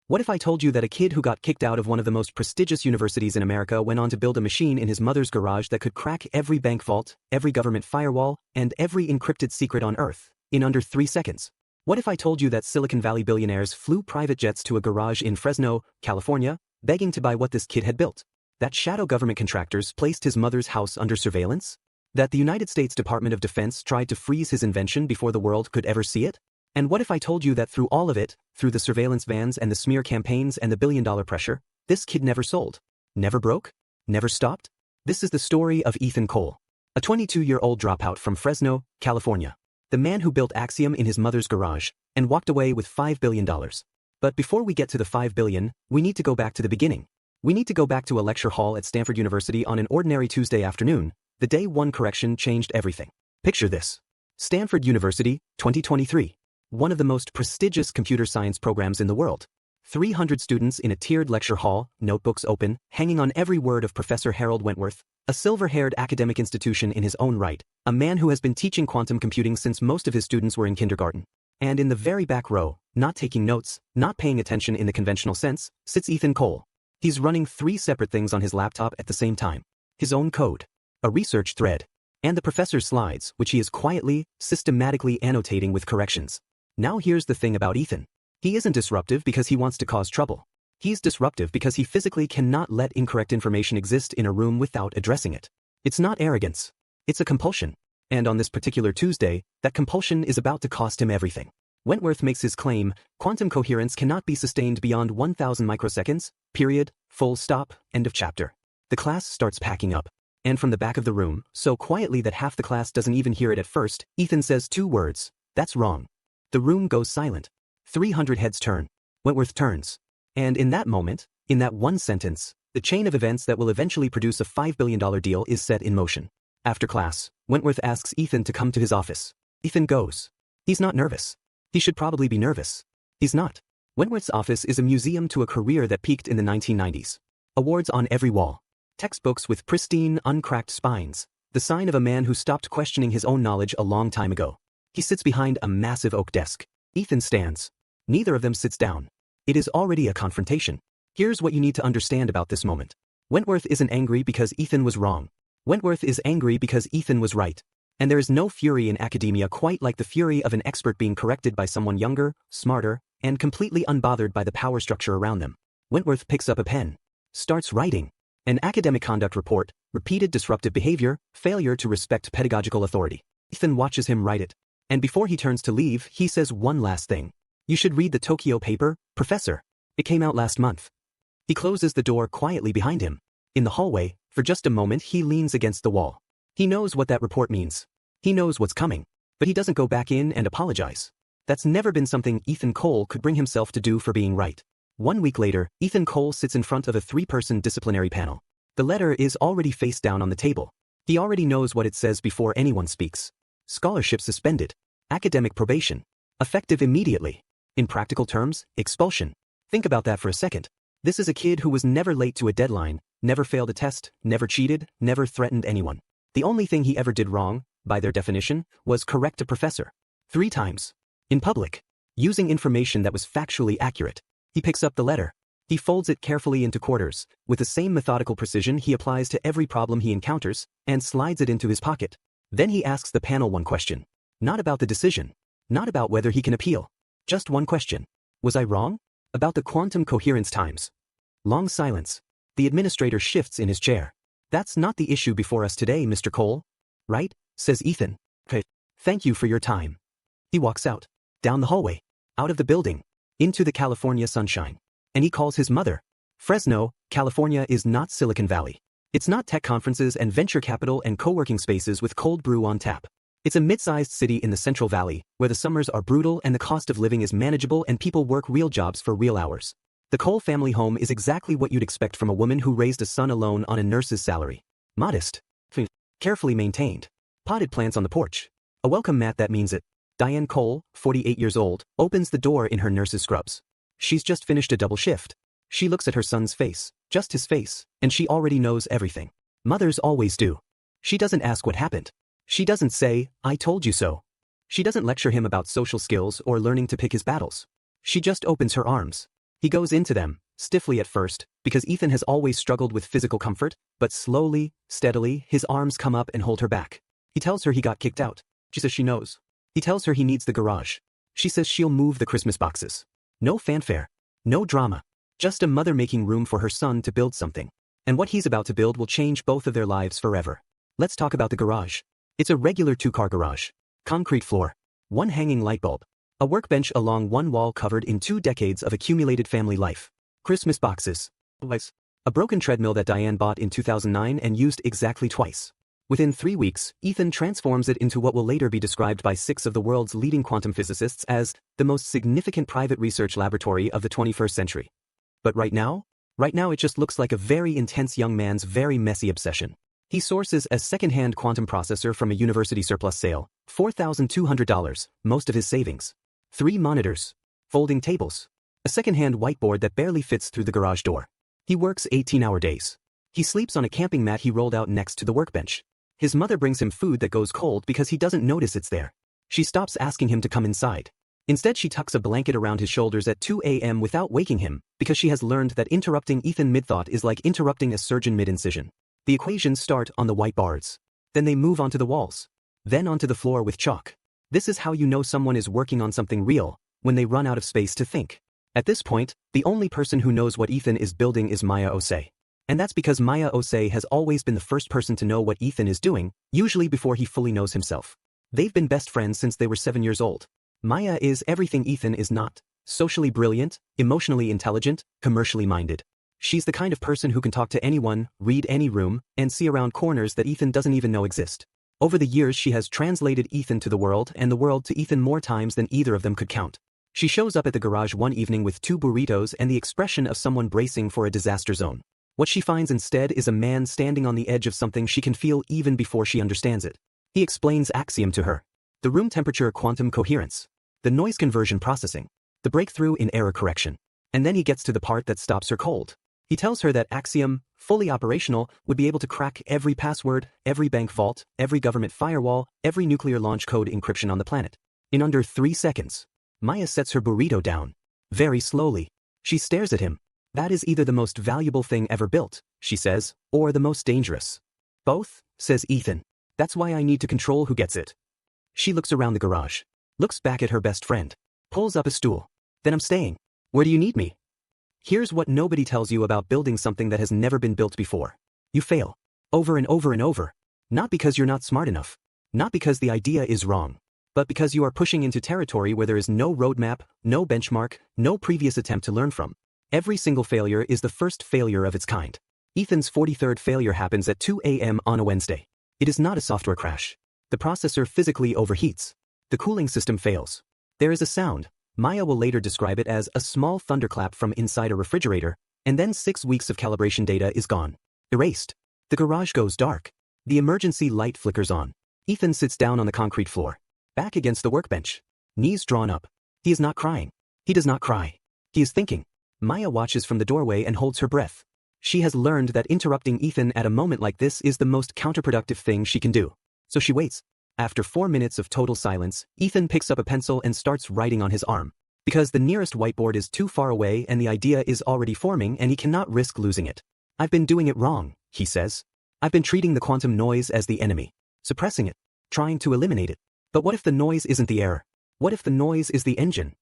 What if I told you that a kid who got kicked out of one of the most prestigious universities in America went on to build a machine in his mother's garage that could crack every bank vault, every government firewall, and every encrypted secret on Earth, in under 3 seconds? What if I told you that Silicon Valley billionaires flew private jets to a garage in Fresno, California, begging to buy what this kid had built? That shadow government contractors placed his mother's house under surveillance? That the United States Department of Defense tried to freeze his invention before the world could ever see it? And what if I told you that through all of it, through the surveillance vans and the smear campaigns and the billion-dollar pressure, this kid never sold? Never broke? Never stopped? This is the story of Ethan Cole, a 22-year-old dropout from Fresno, California. The man who built AXIOM in his mother's garage and walked away with $5 billion. But before we get to the $5 billion, we need to go back to the beginning. We need to go back to a lecture hall at Stanford University on an ordinary Tuesday afternoon, the day one correction changed everything. Picture this. Stanford University, 2023. One of the most prestigious computer science programs in the world. 300 students in a tiered lecture hall, notebooks open, hanging on every word of Professor Harold Wentworth, a silver-haired academic institution in his own right, a man who has been teaching quantum computing since most of his students were in kindergarten. And in the very back row, not taking notes, not paying attention in the conventional sense, sits Ethan Cole. He's running 3 separate things on his laptop at the same time. His own code, a research thread, and the professor's slides, which he is quietly, systematically annotating with corrections. Now here's the thing about Ethan. He isn't disruptive because he wants to cause trouble. He's disruptive because he physically cannot let incorrect information exist in a room without addressing it. It's not arrogance. It's a compulsion. And on this particular Tuesday, that compulsion is about to cost him everything. Wentworth makes his claim, quantum coherence cannot be sustained beyond 1,000 microseconds, period, full stop, end of chapter. The class starts packing up. And from the back of the room, so quietly that half the class doesn't even hear it at first, Ethan says 2 words. That's wrong. The room goes silent. 300 heads turn. Wentworth turns. And in that moment, in that one sentence, the chain of events that will eventually produce a $5 billion deal is set in motion. After class, Wentworth asks Ethan to come to his office. Ethan goes. He's not nervous. He should probably be nervous. He's not. Wentworth's office is a museum to a career that peaked in the 1990s. Awards on every wall. Textbooks with pristine, uncracked spines. The sign of a man who stopped questioning his own knowledge a long time ago. He sits behind a massive oak desk. Ethan stands. Neither of them sits down. It is already a confrontation. Here's what you need to understand about this moment. Wentworth isn't angry because Ethan was wrong. Wentworth is angry because Ethan was right. And there is no fury in academia quite like the fury of an expert being corrected by someone younger, smarter, and completely unbothered by the power structure around them. Wentworth picks up a pen. Starts writing. An academic conduct report, repeated disruptive behavior, failure to respect pedagogical authority. Ethan watches him write it. And before he turns to leave, he says one last thing. You should read the Tokyo paper, Professor. It came out last month. He closes the door quietly behind him. In the hallway, for just a moment he leans against the wall. He knows what that report means. He knows what's coming. But he doesn't go back in and apologize. That's never been something Ethan Cole could bring himself to do for being right. 1 week later, Ethan Cole sits in front of a 3-person disciplinary panel. The letter is already face down on the table. He already knows what it says before anyone speaks. Scholarship suspended. Academic probation. Effective immediately. In practical terms, expulsion. Think about that for a second. This is a kid who was never late to a deadline, never failed a test, never cheated, never threatened anyone. The only thing he ever did wrong, by their definition, was correct a professor. 3 times. In public. Using information that was factually accurate. He picks up the letter. He folds it carefully into quarters, with the same methodical precision he applies to every problem he encounters, and slides it into his pocket. Then he asks the panel one question. Not about the decision. Not about whether he can appeal. Just one question. Was I wrong? About the quantum coherence times. Long silence. The administrator shifts in his chair. That's not the issue before us today, Mr. Cole. Right? Says Ethan. Okay. Thank you for your time. He walks out. Down the hallway. Out of the building. Into the California sunshine. And he calls his mother. Fresno, California is not Silicon Valley. It's not tech conferences and venture capital and co-working spaces with cold brew on tap. It's a mid-sized city in the Central Valley, where the summers are brutal and the cost of living is manageable and people work real jobs for real hours. The Cole family home is exactly what you'd expect from a woman who raised a son alone on a nurse's salary. Modest. Carefully maintained. Potted plants on the porch. A welcome mat that means it. Diane Cole, 48 years old, opens the door in her nurse's scrubs. She's just finished a double shift. She looks at her son's face, just his face, and she already knows everything. Mothers always do. She doesn't ask what happened. She doesn't say, I told you so. She doesn't lecture him about social skills or learning to pick his battles. She just opens her arms. He goes into them, stiffly at first, because Ethan has always struggled with physical comfort, but slowly, steadily, his arms come up and hold her back. He tells her he got kicked out. She says she knows. He tells her he needs the garage. She says she'll move the Christmas boxes. No fanfare. No drama. Just a mother making room for her son to build something. And what he's about to build will change both of their lives forever. Let's talk about the garage. It's a regular 2-car garage. Concrete floor. One hanging light bulb. A workbench along one wall covered in 2 decades of accumulated family life. Christmas boxes. A broken treadmill that Diane bought in 2009 and used exactly twice. Within 3 weeks, Ethan transforms it into what will later be described by 6 of the world's leading quantum physicists as the most significant private research laboratory of the 21st century. But right now it just looks like a very intense young man's very messy obsession. He sources a second-hand quantum processor from a university surplus sale, $4,200, most of his savings. 3 monitors. Folding tables. A second-hand whiteboard that barely fits through the garage door. He works 18-hour days. He sleeps on a camping mat he rolled out next to the workbench. His mother brings him food that goes cold because he doesn't notice it's there. She stops asking him to come inside. Instead, she tucks a blanket around his shoulders at 2 a.m. without waking him, because she has learned that interrupting Ethan mid-thought is like interrupting a surgeon mid-incision. The equations start on the white boards. Then they move onto the walls. Then onto the floor with chalk. This is how you know someone is working on something real, when they run out of space to think. At this point, the only person who knows what Ethan is building is Maya Osei. And that's because Maya Osei has always been the first person to know what Ethan is doing, usually before he fully knows himself. They've been best friends since they were 7 years old. Maya is everything Ethan is not. Socially brilliant, emotionally intelligent, commercially minded. She's the kind of person who can talk to anyone, read any room, and see around corners that Ethan doesn't even know exist. Over the years she has translated Ethan to the world and the world to Ethan more times than either of them could count. She shows up at the garage one evening with 2 burritos and the expression of someone bracing for a disaster zone. What she finds instead is a man standing on the edge of something she can feel even before she understands it. He explains AXIOM to her. The room temperature quantum coherence. The noise conversion processing. The breakthrough in error correction. And then he gets to the part that stops her cold. He tells her that AXIOM, fully operational, would be able to crack every password, every bank vault, every government firewall, every nuclear launch code encryption on the planet. In under 3 seconds. Maya sets her burrito down. Very slowly. She stares at him. That is either the most valuable thing ever built, she says, or the most dangerous. Both, says Ethan. That's why I need to control who gets it. She looks around the garage. Looks back at her best friend. Pulls up a stool. Then I'm staying. Where do you need me? Here's what nobody tells you about building something that has never been built before. You fail. Over and over and over. Not because you're not smart enough. Not because the idea is wrong. But because you are pushing into territory where there is no roadmap, no benchmark, no previous attempt to learn from. Every single failure is the first failure of its kind. Ethan's 43rd failure happens at 2 a.m. on a Wednesday. It is not a software crash. The processor physically overheats. The cooling system fails. There is a sound. Maya will later describe it as a small thunderclap from inside a refrigerator, and then 6 weeks of calibration data is gone. Erased. The garage goes dark. The emergency light flickers on. Ethan sits down on the concrete floor. Back against the workbench. Knees drawn up. He is not crying. He does not cry. He is thinking. Maya watches from the doorway and holds her breath. She has learned that interrupting Ethan at a moment like this is the most counterproductive thing she can do. So she waits. After 4 minutes of total silence, Ethan picks up a pencil and starts writing on his arm. Because the nearest whiteboard is too far away and the idea is already forming and he cannot risk losing it. I've been doing it wrong, he says. I've been treating the quantum noise as the enemy. Suppressing it. Trying to eliminate it. But what if the noise isn't the error? What if the noise is the engine?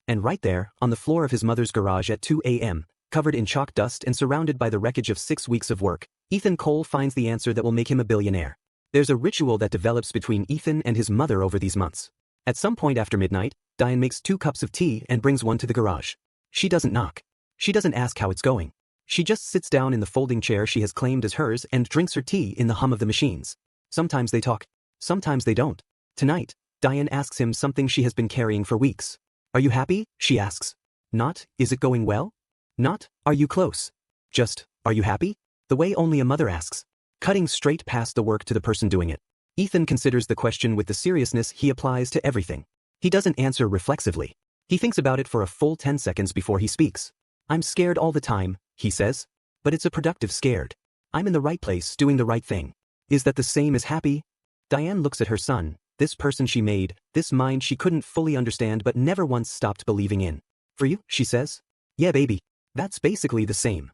And right there, on the floor of his mother's garage at 2 a.m., covered in chalk dust and surrounded by the wreckage of 6 weeks of work, Ethan Cole finds the answer that will make him a billionaire. There's a ritual that develops between Ethan and his mother over these months. At some point after midnight, Diane makes 2 cups of tea and brings one to the garage. She doesn't knock. She doesn't ask how it's going. She just sits down in the folding chair she has claimed as hers and drinks her tea in the hum of the machines. Sometimes they talk. Sometimes they don't. Tonight, Diane asks him something she has been carrying for weeks. Are you happy? She asks. Not, is it going well? Not, are you close? Just, are you happy? The way only a mother asks. Cutting straight past the work to the person doing it. Ethan considers the question with the seriousness he applies to everything. He doesn't answer reflexively. He thinks about it for a full 10 seconds before he speaks. I'm scared all the time, he says. But it's a productive scared. I'm in the right place doing the right thing. Is that the same as happy? Diane looks at her son, this person she made, this mind she couldn't fully understand but never once stopped believing in. For you, she says? Yeah, baby. That's basically the same.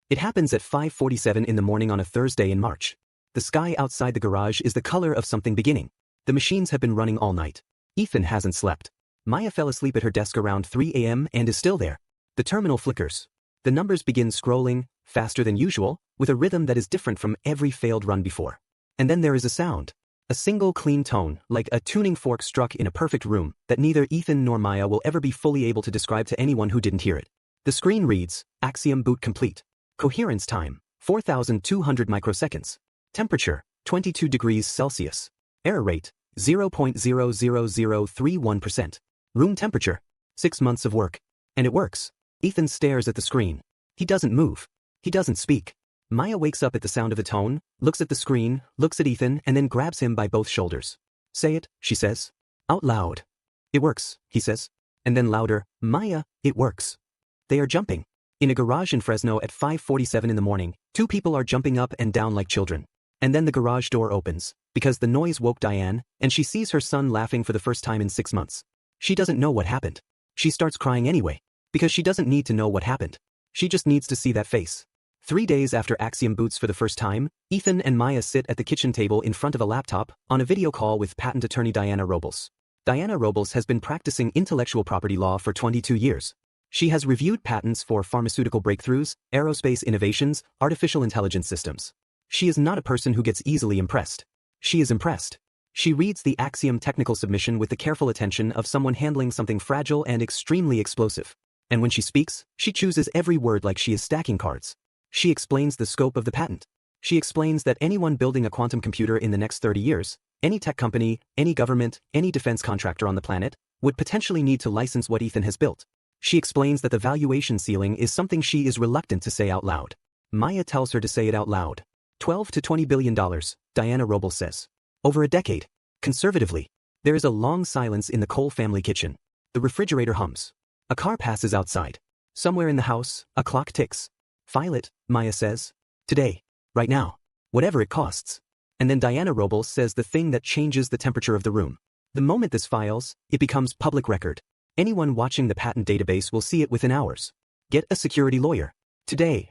It happens at 5:47 in the morning on a Thursday in March. The sky outside the garage is the color of something beginning. The machines have been running all night. Ethan hasn't slept. Maya fell asleep at her desk around 3 a.m. and is still there. The terminal flickers. The numbers begin scrolling, faster than usual, with a rhythm that is different from every failed run before. And then there is a sound. A single clean tone, like a tuning fork struck in a perfect room, that neither Ethan nor Maya will ever be fully able to describe to anyone who didn't hear it. The screen reads, AXIOM boot complete. Coherence time, 4,200 microseconds. Temperature, 22 degrees Celsius. Error rate, 0.00031%. Room temperature, 6 months of work. And it works. Ethan stares at the screen. He doesn't move. He doesn't speak. Maya wakes up at the sound of the tone, looks at the screen, looks at Ethan, and then grabs him by both shoulders. Say it, she says. Out loud. It works, he says. And then louder, Maya, it works. They are jumping. In a garage in Fresno at 5:47 in the morning, 2 people are jumping up and down like children. And then the garage door opens, because the noise woke Diane, and she sees her son laughing for the first time in 6 months. She doesn't know what happened. She starts crying anyway, because she doesn't need to know what happened. She just needs to see that face. 3 days after AXIOM boots for the first time, Ethan and Maya sit at the kitchen table in front of a laptop, on a video call with patent attorney Diana Robles. Diana Robles has been practicing intellectual property law for 22 years. She has reviewed patents for pharmaceutical breakthroughs, aerospace innovations, artificial intelligence systems. She is not a person who gets easily impressed. She is impressed. She reads the AXIOM technical submission with the careful attention of someone handling something fragile and extremely explosive. And when she speaks, she chooses every word like she is stacking cards. She explains the scope of the patent. She explains that anyone building a quantum computer in the next 30 years, any tech company, any government, any defense contractor on the planet, would potentially need to license what Ethan has built. She explains that the valuation ceiling is something she is reluctant to say out loud. Maya tells her to say it out loud. $12 to $20 billion, Diana Robles says. Over a decade. Conservatively. There is a long silence in the Cole family kitchen. The refrigerator hums. A car passes outside. Somewhere in the house, a clock ticks. File it, Maya says. Today. Right now. Whatever it costs. And then Diana Robles says the thing that changes the temperature of the room. The moment this files, it becomes public record. Anyone watching the patent database will see it within hours. Get a security lawyer. Today.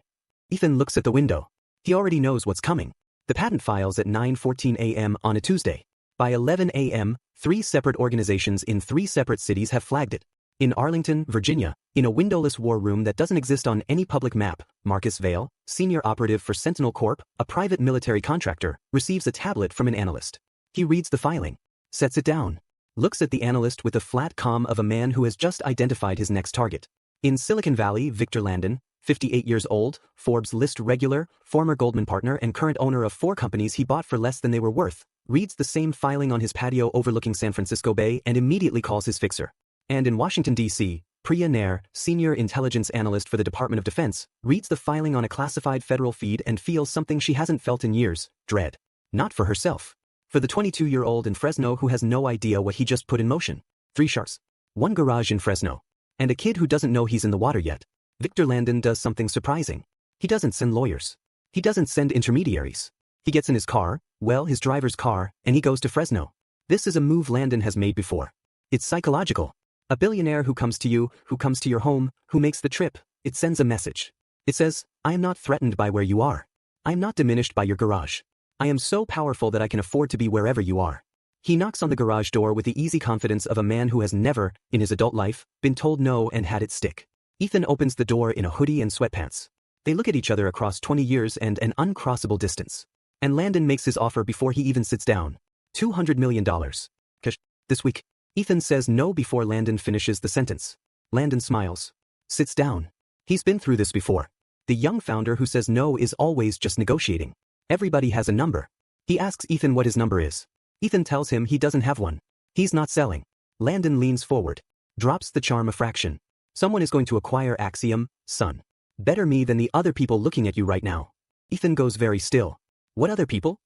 Ethan looks at the window. He already knows what's coming. The patent files at 9:14 a.m. on a Tuesday. By 11 a.m., 3 separate organizations in 3 separate cities have flagged it. In Arlington, Virginia, in a windowless war room that doesn't exist on any public map, Marcus Vail, senior operative for Sentinel Corp., a private military contractor, receives a tablet from an analyst. He reads the filing, sets it down, looks at the analyst with the flat calm of a man who has just identified his next target. In Silicon Valley, Victor Landon, 58 years old, Forbes list regular, former Goldman partner and current owner of 4 companies he bought for less than they were worth, reads the same filing on his patio overlooking San Francisco Bay and immediately calls his fixer. And in Washington, D.C., Priya Nair, senior intelligence analyst for the Department of Defense, reads the filing on a classified federal feed and feels something she hasn't felt in years, dread. Not for herself. For the 22-year-old in Fresno who has no idea what he just put in motion. 3 sharks. 1 garage in Fresno. And a kid who doesn't know he's in the water yet. Victor Landon does something surprising. He doesn't send lawyers. He doesn't send intermediaries. He gets in his car, his driver's car, and he goes to Fresno. This is a move Landon has made before. It's psychological. A billionaire who comes to you, who comes to your home, who makes the trip, it sends a message. It says, I am not threatened by where you are. I am not diminished by your garage. I am so powerful that I can afford to be wherever you are. He knocks on the garage door with the easy confidence of a man who has never, in his adult life, been told no and had it stick. Ethan opens the door in a hoodie and sweatpants. They look at each other across 20 years and an uncrossable distance. And Landon makes his offer before he even sits down. $200 million. Cash. This week. Ethan says no before Landon finishes the sentence. Landon smiles. Sits down. He's been through this before. The young founder who says no is always just negotiating. Everybody has a number. He asks Ethan what his number is. Ethan tells him he doesn't have one. He's not selling. Landon leans forward. Drops the charm a fraction. Someone is going to acquire AXIOM, son. Better me than the other people looking at you right now. Ethan goes very still. What other people?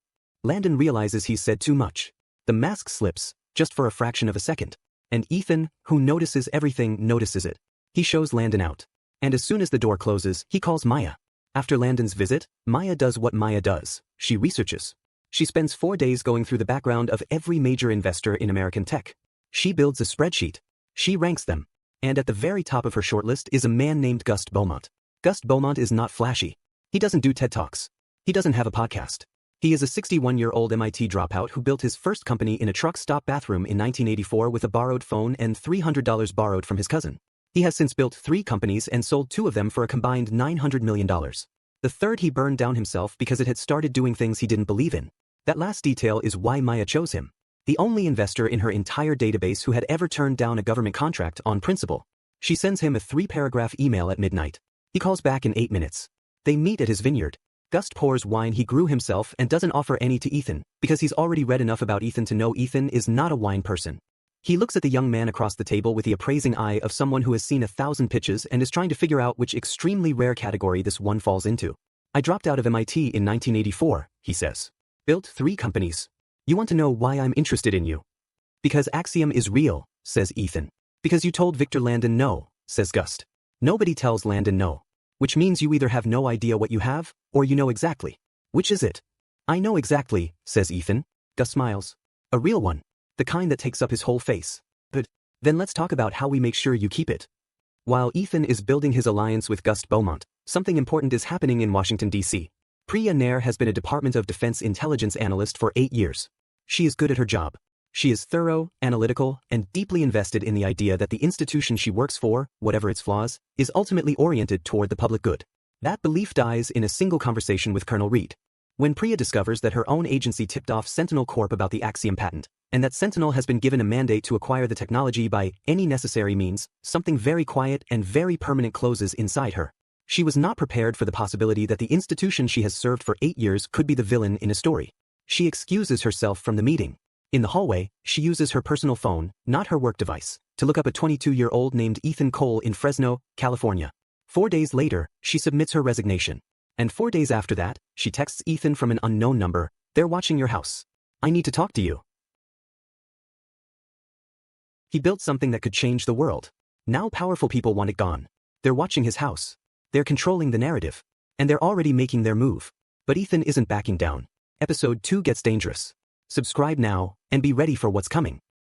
Landon realizes he's said too much. The mask slips, just for a fraction of a second. And Ethan, who notices everything, notices it. He shows Landon out. And as soon as the door closes, he calls Maya. After Landon's visit, Maya does what Maya does. She researches. She spends 4 days going through the background of every major investor in American tech. She builds a spreadsheet. She ranks them. And at the very top of her shortlist is a man named Gus Beaumont. Gus Beaumont is not flashy. He doesn't do TED Talks. He doesn't have a podcast. He is a 61-year-old MIT dropout who built his first company in a truck stop bathroom in 1984 with a borrowed phone and $300 borrowed from his cousin. He has since built 3 companies and sold 2 of them for a combined $900 million. The third he burned down himself because it had started doing things he didn't believe in. That last detail is why Maya chose him. The only investor in her entire database who had ever turned down a government contract on principle. She sends him a 3-paragraph email at midnight. He calls back in 8 minutes. They meet at his vineyard. Gus pours wine he grew himself and doesn't offer any to Ethan, because he's already read enough about Ethan to know Ethan is not a wine person. He looks at the young man across the table with the appraising eye of someone who has seen 1,000 pitches and is trying to figure out which extremely rare category this one falls into. I dropped out of MIT in 1984, he says. Built 3 companies. You want to know why I'm interested in you? Because AXIOM is real, says Ethan. Because you told Victor Landon no, says Gus. Nobody tells Landon no. Which means you either have no idea what you have, or you know exactly. Which is it? I know exactly, says Ethan. Gus smiles. A real one. The kind that takes up his whole face. But then let's talk about how we make sure you keep it. While Ethan is building his alliance with Gus Beaumont, something important is happening in Washington, D.C. Priya Nair has been a Department of Defense intelligence analyst for 8 years. She is good at her job. She is thorough, analytical, and deeply invested in the idea that the institution she works for, whatever its flaws, is ultimately oriented toward the public good. That belief dies in a single conversation with Colonel Reed. When Priya discovers that her own agency tipped off Sentinel Corp about the AXIOM patent, and that Sentinel has been given a mandate to acquire the technology by any necessary means, something very quiet and very permanent closes inside her. She was not prepared for the possibility that the institution she has served for 8 years could be the villain in a story. She excuses herself from the meeting. In the hallway, she uses her personal phone, not her work device, to look up a 22-year-old named Ethan Cole in Fresno, California. 4 days later, she submits her resignation. And 4 days after that, she texts Ethan from an unknown number, "They're watching your house. I need to talk to you." He built something that could change the world. Now powerful people want it gone. They're watching his house. They're controlling the narrative. And they're already making their move. But Ethan isn't backing down. Episode 2 gets dangerous. Subscribe now, and be ready for what's coming.